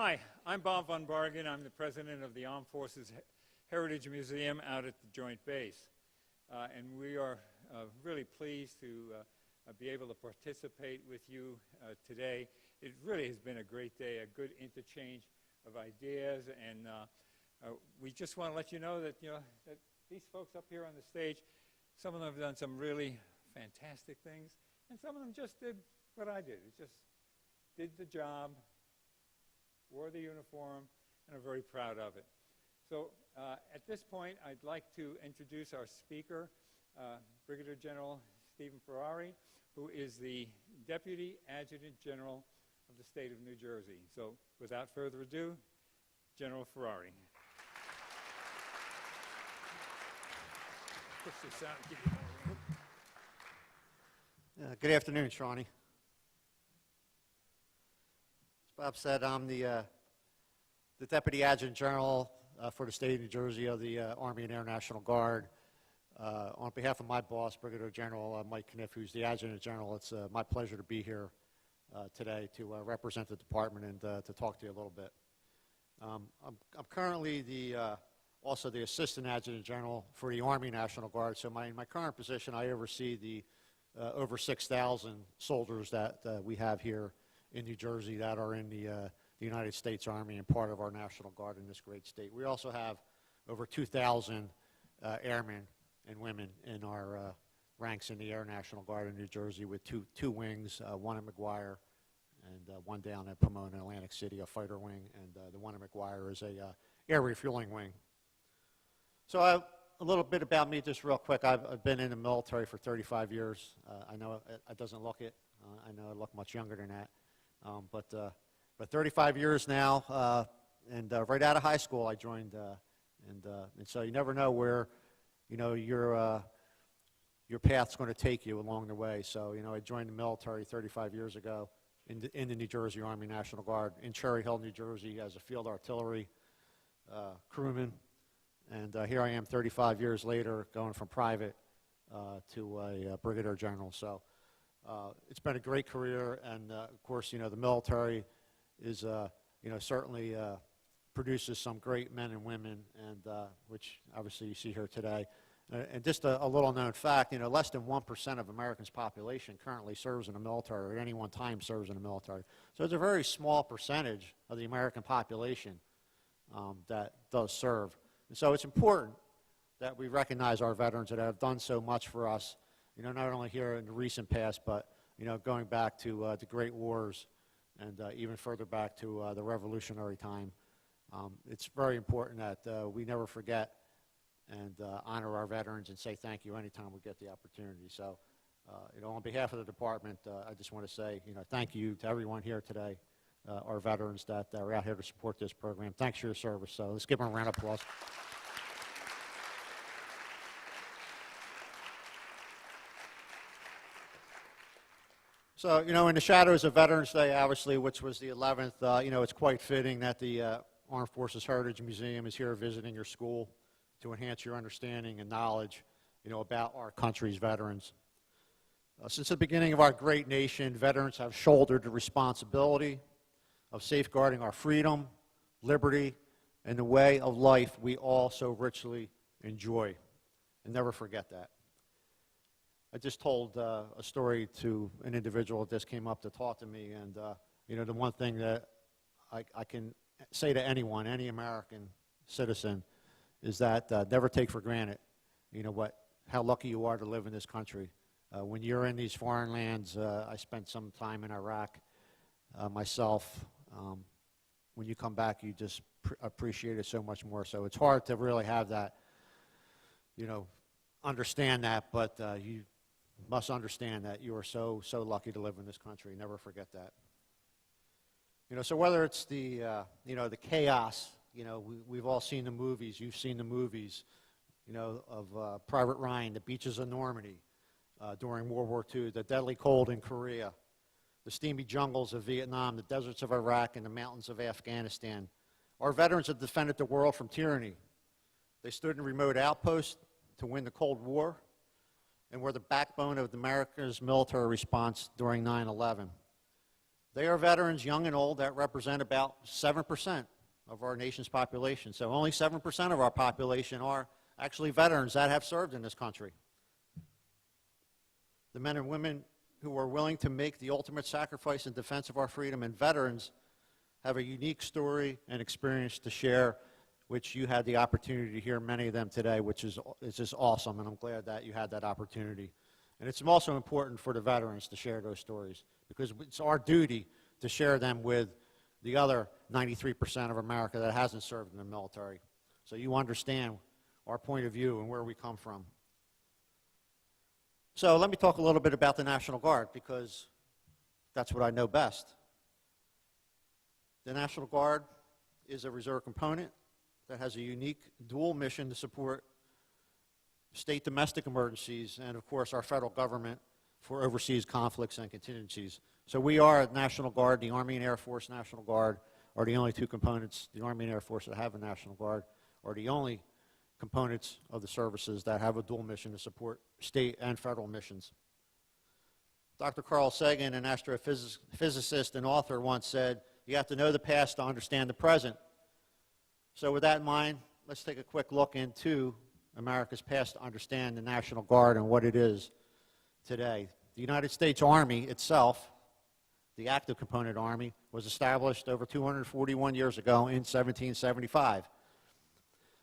Hi, I'm Bob Von Bargen. I'm the president of the Armed Forces Heritage Museum out at the Joint Base. And we are really pleased to be able to participate with you today. It really has been a great day, a good interchange of ideas, and we just want to let you know that, that these folks up here on the stage, some of them have done some really fantastic things, and some of them just did what I did. It just did the job, wore the uniform, and are very proud of it. So at this point, I'd like to introduce our speaker, Brigadier General Stephen Ferrari, who is the Deputy Adjutant General of the state of New Jersey. So without further ado, General Ferrari. Push this out and give you more room. Good afternoon, Shawnee. As Bob said, I'm the Deputy Adjutant General for the state of New Jersey of the Army and Air National Guard. On behalf of my boss, Brigadier General Mike Kniff, who's the Adjutant General, it's my pleasure to be here today to represent the department and to talk to you a little bit. I'm currently also the Assistant Adjutant General for the Army National Guard. So in my current position, I oversee the over 6,000 soldiers that we have here in New Jersey that are in the United States Army and part of our National Guard in this great state. We also have over 2,000 airmen and women in our ranks in the Air National Guard in New Jersey, with two wings, one at McGuire and one down at Pomona, Atlantic City, a fighter wing, and the one at McGuire is a air refueling wing. So a little bit about me, just real quick. I've been in the military for 35 years. I know it doesn't look it. I know I look much younger than that. But 35 years now, and right out of high school I joined, and so you never know where, your path's going to take you along the way. So, I joined the military 35 years ago in the New Jersey Army National Guard in Cherry Hill, New Jersey, as a field artillery crewman. And here I am 35 years later, going from private to a brigadier general. So it's been a great career, and of course, the military is, certainly produces some great men and women, and which obviously you see here today. And just a little known fact, less than 1% of Americans' population currently serves in the military, or at any one time serves in the military. So it's a very small percentage of the American population that does serve. And so it's important that we recognize our veterans that have done so much for us, not only here in the recent past, but, going back to the Great Wars and even further back to the Revolutionary time. It's very important that we never forget and honor our veterans and say thank you anytime we get the opportunity. So, on behalf of the department, I just want to say, thank you to everyone here today, our veterans that are out here to support this program. Thanks for your service. So let's give them a round of applause. So, in the shadows of Veterans Day, obviously, which was the 11th, it's quite fitting that the Armed Forces Heritage Museum is here visiting your school to enhance your understanding and knowledge, about our country's veterans. Since the beginning of our great nation, veterans have shouldered the responsibility of safeguarding our freedom, liberty, and the way of life we all so richly enjoy. And never forget that. I just told a story to an individual that just came up to talk to me, and the one thing that I can say to anyone, any American citizen, is that never take for granted, how lucky you are to live in this country. When you're in these foreign lands, I spent some time in Iraq myself. When you come back, you just appreciate it so much more. So it's hard to really have that, understand that, but you must understand that you are so lucky to live in this country. Never forget that. So whether it's the the chaos, we've all seen the movies. You've seen the movies, of Private Ryan, the beaches of Normandy during World War II, the deadly cold in Korea, the steamy jungles of Vietnam, the deserts of Iraq, and the mountains of Afghanistan. Our veterans have defended the world from tyranny. They stood in remote outposts to win the Cold War, and were the backbone of America's military response during 9/11. They are veterans, young and old, that represent about 7% of our nation's population. So only 7% of our population are actually veterans that have served in this country. The men and women who are willing to make the ultimate sacrifice in defense of our freedom, and veterans have a unique story and experience to share, which you had the opportunity to hear many of them today, which is just awesome, and I'm glad that you had that opportunity. And it's also important for the veterans to share those stories, because it's our duty to share them with the other 93% of America that hasn't served in the military. So you understand our point of view and where we come from. So let me talk a little bit about the National Guard, because that's what I know best. The National Guard is a reserve component that has a unique dual mission to support state domestic emergencies and, of course, our federal government for overseas conflicts and contingencies. So we are a National Guard. The Army and Air Force National Guard are the only two components. The Army and Air Force that have a National Guard are the only components of the services that have a dual mission to support state and federal missions. Dr. Carl Sagan, an astrophysicist and author, once said, "You have to know the past to understand the present." So with that in mind, let's take a quick look into America's past to understand the National Guard and what it is today. The United States Army itself, the active component Army, was established over 241 years ago in 1775.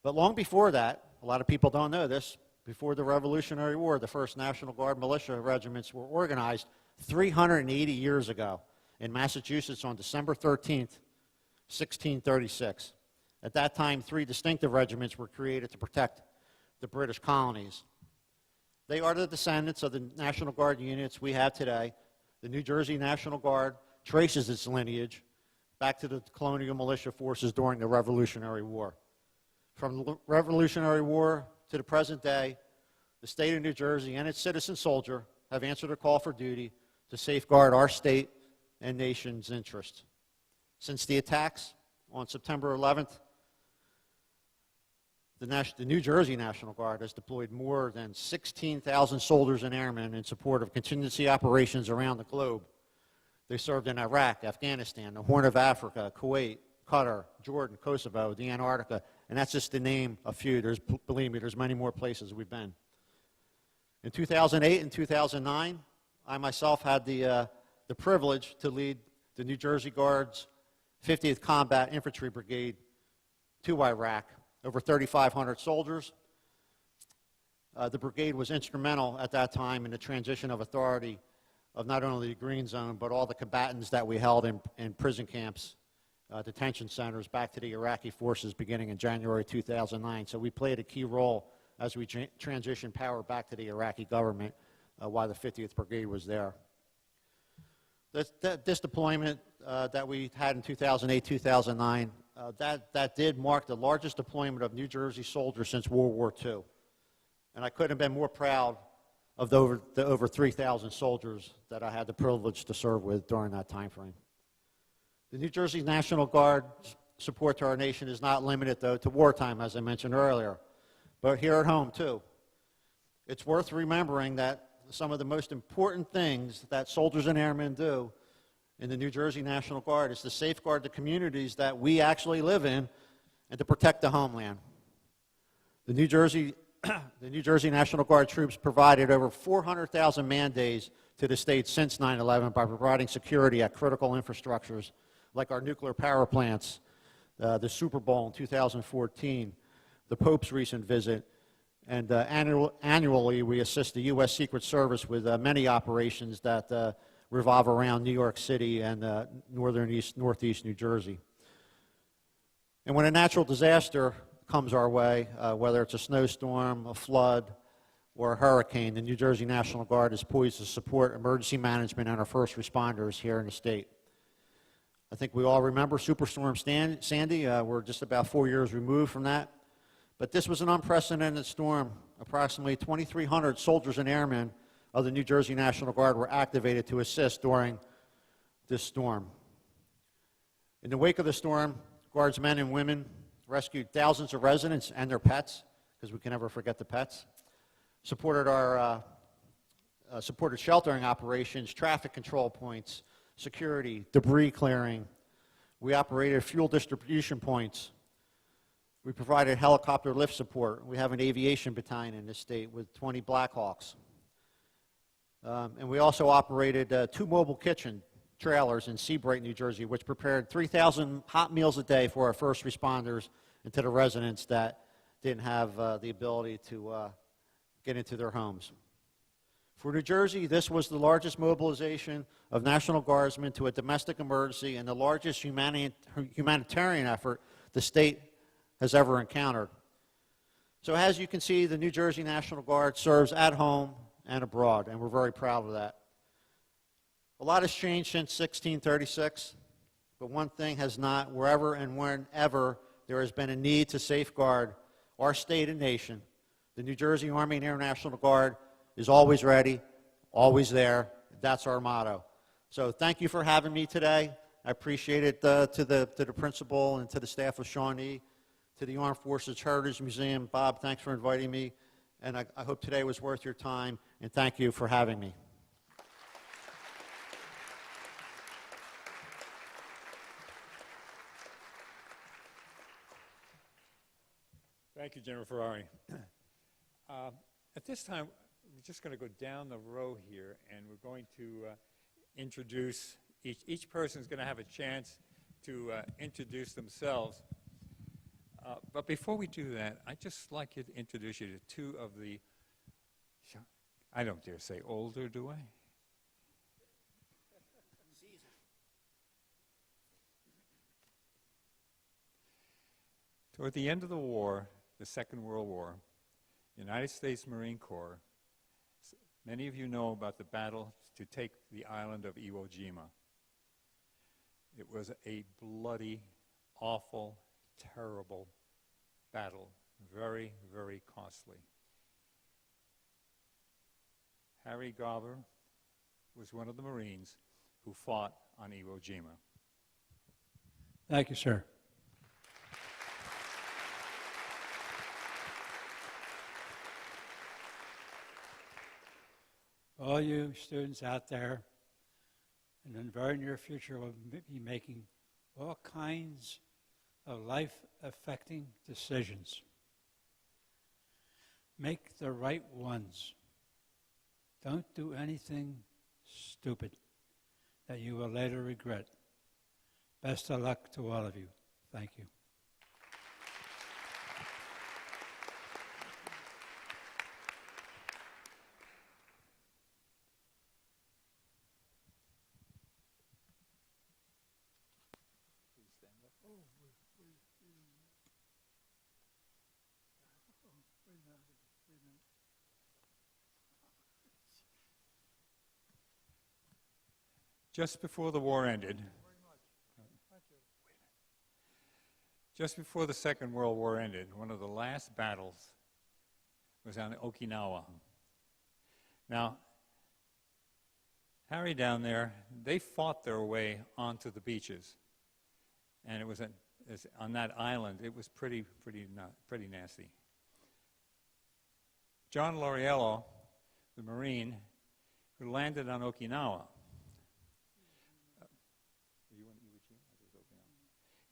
But long before that, a lot of people don't know this, before the Revolutionary War, the first National Guard militia regiments were organized 380 years ago in Massachusetts on December 13th, 1636. At that time, 3 distinctive regiments were created to protect the British colonies. They are the descendants of the National Guard units we have today. The New Jersey National Guard traces its lineage back to the colonial militia forces during the Revolutionary War. From the Revolutionary War to the present day, the state of New Jersey and its citizen soldier have answered a call for duty to safeguard our state and nation's interests. Since the attacks on September 11th, the New Jersey National Guard has deployed more than 16,000 soldiers and airmen in support of contingency operations around the globe. They served in Iraq, Afghanistan, the Horn of Africa, Kuwait, Qatar, Jordan, Kosovo, the Antarctica, and that's just to name a few. Believe me, there's many more places we've been. In 2008 and 2009, I myself had the privilege to lead the New Jersey Guard's 50th Combat Infantry Brigade to Iraq, over 3,500 soldiers. The brigade was instrumental at that time in the transition of authority of not only the Green Zone, but all the combatants that we held in prison camps, detention centers, back to the Iraqi forces beginning in January 2009. So we played a key role as we transitioned power back to the Iraqi government while the 50th Brigade was there. This deployment that we had in 2008-2009, that did mark the largest deployment of New Jersey soldiers since World War II. And I couldn't have been more proud of the over 3,000 soldiers that I had the privilege to serve with during that time frame. The New Jersey National Guard's support to our nation is not limited, though, to wartime, as I mentioned earlier, but here at home, too. It's worth remembering that some of the most important things that soldiers and airmen do in the New Jersey National Guard is to safeguard the communities that we actually live in and to protect the homeland. The New Jersey National Guard troops provided over 400,000 man-days to the state since 9/11 by providing security at critical infrastructures like our nuclear power plants, the Super Bowl in 2014, the Pope's recent visit, and annually we assist the U.S. Secret Service with many operations that revolve around New York City and northeast New Jersey. And when a natural disaster comes our way, whether it's a snowstorm, a flood, or a hurricane, the New Jersey National Guard is poised to support emergency management and our first responders here in the state. I think we all remember Superstorm Sandy. We're just about 4 years removed from that. But this was an unprecedented storm. Approximately 2,300 soldiers and airmen of the New Jersey National Guard were activated to assist during this storm. In the wake of the storm, Guards men and women rescued thousands of residents and their pets, because we can never forget the pets, supported sheltering operations, traffic control points, security, debris clearing. We operated fuel distribution points. We provided helicopter lift support. We have an aviation battalion in this state with 20 Blackhawks. And we also operated 2 mobile kitchen trailers in Seabright, New Jersey, which prepared 3,000 hot meals a day for our first responders and to the residents that didn't have the ability to get into their homes. For New Jersey, this was the largest mobilization of National Guardsmen to a domestic emergency and the largest humanitarian effort the state has ever encountered. So as you can see, the New Jersey National Guard serves at home and abroad, and we're very proud of that. A lot has changed since 1636, but one thing has not. Wherever and whenever there has been a need to safeguard our state and nation, the New Jersey Army and Air National Guard is always ready, always there. That's our motto. So thank you for having me today. I appreciate it to the principal and to the staff of Shawnee, to the Armed Forces Heritage Museum. Bob, thanks for inviting me, and I hope today was worth your time, and thank you for having me. Thank you, General Ferrari. At this time, we're just going to go down the row here, and we're going to introduce, each person is going to have a chance to introduce themselves. But before we do that, I'd just like to introduce you to 2 of the, I don't dare say older, do I? Toward the end of the war, the Second World War, the United States Marine Corps, many of you know about the battle to take the island of Iwo Jima. It was a bloody, awful, terrible battle, very, very costly. Harry Garber was one of the Marines who fought on Iwo Jima. Thank you, sir. All you students out there, in the very near future, will be making all kinds of life-affecting decisions. Make the right ones. Don't do anything stupid that you will later regret. Best of luck to all of you. Thank you. Just before the war ended, just before the Second World War ended, one of the last battles was on Okinawa. Now, Harry down there, they fought their way onto the beaches, and it was on that island. It was pretty nasty. John Lauriello, the Marine who landed on Okinawa.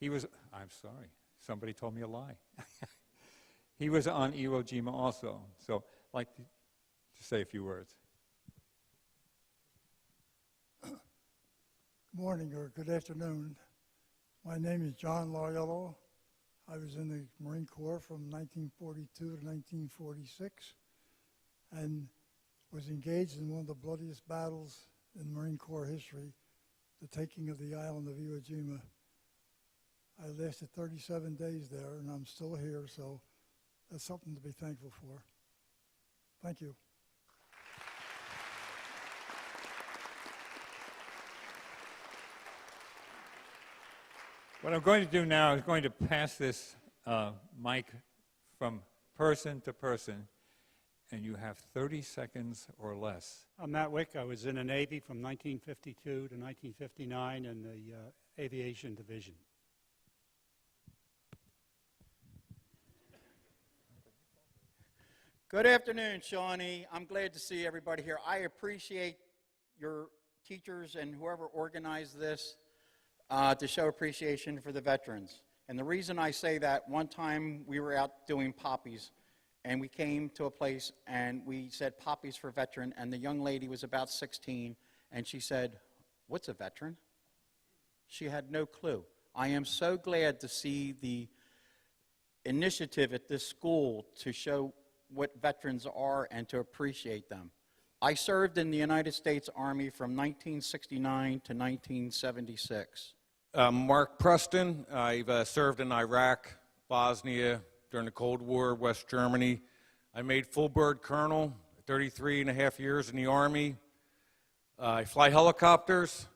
He was, I'm sorry, somebody told me a lie. He was on Iwo Jima also, so I'd like to say a few words. Good morning or good afternoon. My name is John Lauriello. I was in the Marine Corps from 1942 to 1946 and was engaged in one of the bloodiest battles in Marine Corps history, the taking of the island of Iwo Jima. I lasted 37 days there, and I'm still here, so that's something to be thankful for. Thank you. What I'm going to do now is going to pass this mic from person to person, and you have 30 seconds or less. I'm Matt Wick. I was in the Navy from 1952 to 1959 in the Aviation Division. Good afternoon, Shawnee. I'm glad to see everybody here. I appreciate your teachers and whoever organized this to show appreciation for the veterans. And the reason I say that, one time we were out doing poppies, and we came to a place and we said poppies for veteran, and the young lady was about 16, and she said, "What's a veteran?" She had no clue. I am so glad to see the initiative at this school to show what veterans are and to appreciate them. I served in the United States Army from 1969 to 1976. Mark Preston. I've served in Iraq, Bosnia, during the Cold War, West Germany. I made full bird colonel, 33 and a half years in the Army. I fly helicopters.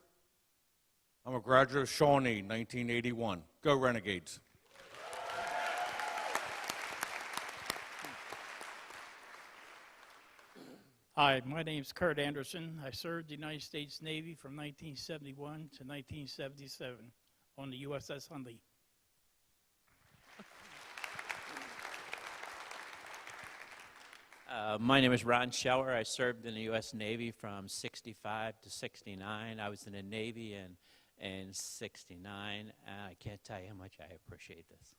I'm a graduate of Shawnee, 1981. Go Renegades. Hi, my name's Kurt Anderson. I served the United States Navy from 1971 to 1977 on the USS Hunley. My name is Ron Schauer. I served in the U.S. Navy from 65 to 69. I was in the Navy in 69. I can't tell you how much I appreciate this.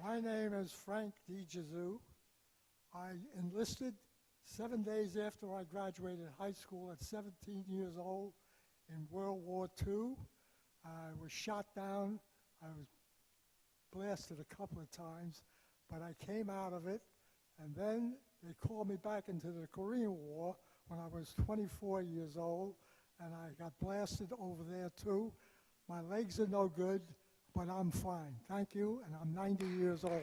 My name is Frank DeJesus. I enlisted 7 days after I graduated high school at 17 years old in World War II. I was shot down. I was blasted a couple of times, but I came out of it, and then they called me back into the Korean War when I was 24 years old, and I got blasted over there too. My legs are no good, but I'm fine. Thank you, and I'm 90 years old.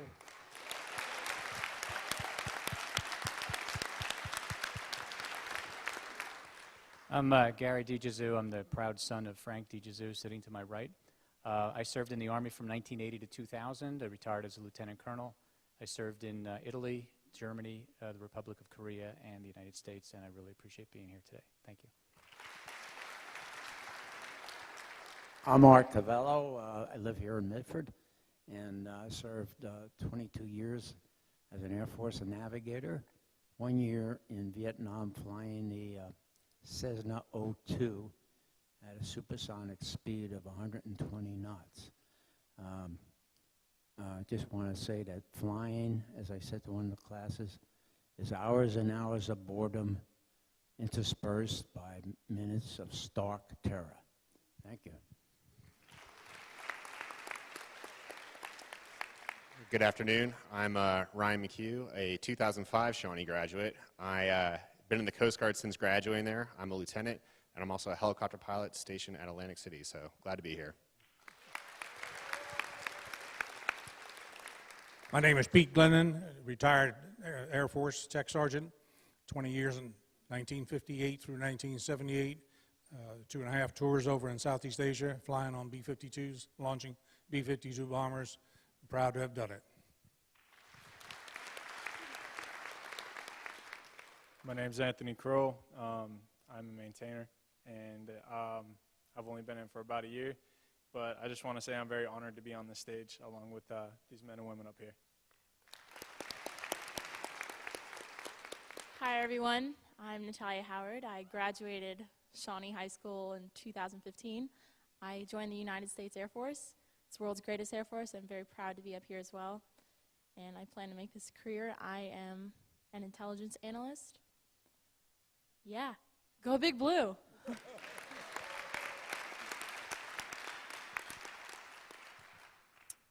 I'm Gary DeJesus. I'm the proud son of Frank DeJesus, sitting to my right. I served in the Army from 1980 to 2000. I retired as a lieutenant colonel. I served in Italy, Germany, the Republic of Korea, and the United States, and I really appreciate being here today. Thank you. I'm Art Cavello. I live here in Medford, and I served 22 years as an Air Force navigator, 1 year in Vietnam flying the Cessna 02 at a supersonic speed of 120 knots. I just want to say that flying, as I said to one of the classes, is hours and hours of boredom interspersed by minutes of stark terror. Thank you. Good afternoon. I'm Ryan McHugh, a 2005 Shawnee graduate. I've been in the Coast Guard since graduating there. I'm a lieutenant, and I'm also a helicopter pilot stationed at Atlantic City, so glad to be here. My name is Pete Glennon, retired Air Force Tech Sergeant, 20 years in 1958 through 1978, 2.5 tours over in Southeast Asia, flying on B-52s, launching B-52 bombers. I'm proud to have done it. My name's Anthony Kroll. I'm a maintainer, and I've only been in for about a year, but I just want to say I'm very honored to be on this stage along with these men and women up here. Hi everyone, I'm Natalia Howard. I graduated Shawnee High School in 2015. I joined the United States Air Force. It's the world's greatest Air Force. I'm very proud to be up here as well, and I plan to make this career. I am an intelligence analyst. Yeah, go Big Blue.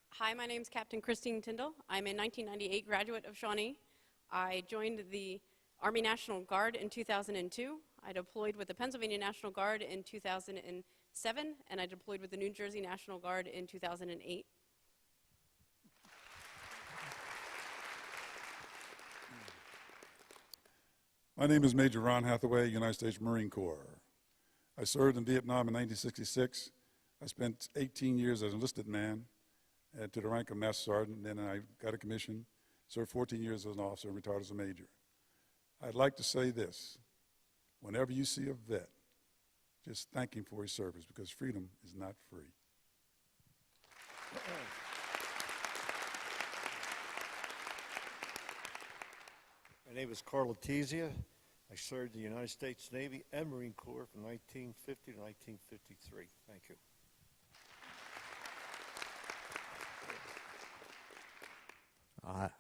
Hi, my name's Captain Christine Tyndall. I'm a 1998 graduate of Shawnee. I joined the Army National Guard in 2002. I deployed with the Pennsylvania National Guard in 2007, and I deployed with the New Jersey National Guard in 2008. My name is Major Ron Hathaway, United States Marine Corps. I served in Vietnam in 1966. I spent 18 years as an enlisted man to the rank of Master Sergeant, and then I got a commission, served 14 years as an officer, and retired as a major. I'd like to say this: whenever you see a vet, just thank him for his service, because freedom is not free. My My name is Carl Letizia. I served in the United States Navy and Marine Corps from 1950 to 1953. Thank you.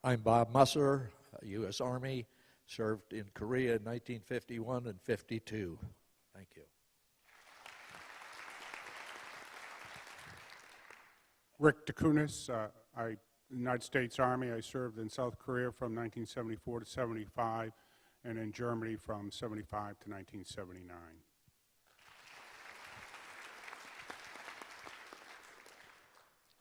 I'm Bob Musser, U.S. Army, served in Korea in 1951 and 52. Thank you. Rick DeCunis, United States Army. I served in South Korea from 1974 to 75, and in Germany from 75 to 1979.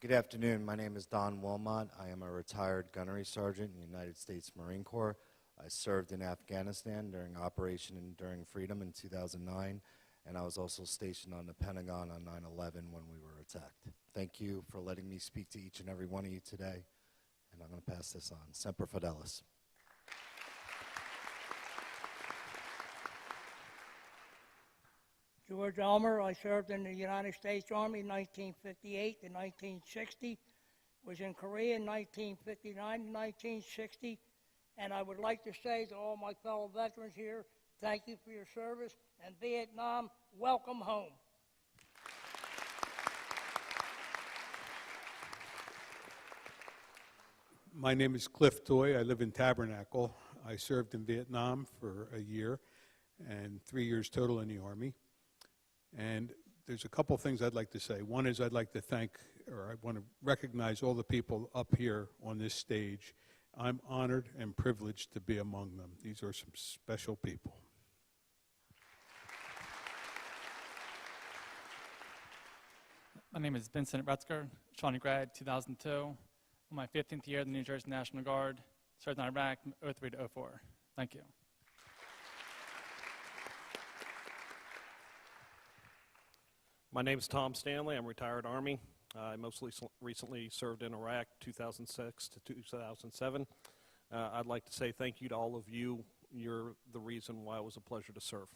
Good afternoon. My name is Don Wilmot. I am a retired gunnery sergeant in the United States Marine Corps. I served in Afghanistan during Operation Enduring Freedom in 2009, and I was also stationed on the Pentagon on 9/11 when we were attacked. Thank you for letting me speak to each and every one of you today, and I'm going to pass this on. Semper Fidelis. George Elmer, I served in the United States Army 1958 to 1960, was in Korea in 1959 to 1960, and I would like to say to all my fellow veterans here, thank you for your service, and Vietnam, welcome home. My name is Cliff Toy. I live in Tabernacle. I served in Vietnam for a year and 3 years total in the Army. And there's a couple things I'd like to say. One is I'd like to thank, or I want to recognize all the people up here on this stage. I'm honored and privileged to be among them. These are some special people. My name is Vincent Retzker, Shawnee grad, 2002. On my 15th year in the New Jersey National Guard, served in Iraq from 03 to 04. Thank you. My name is Tom Stanley. I'm retired Army. I most recently served in Iraq 2006 to 2007. I'd like to say thank you to all of you. You're the reason why it was a pleasure to serve.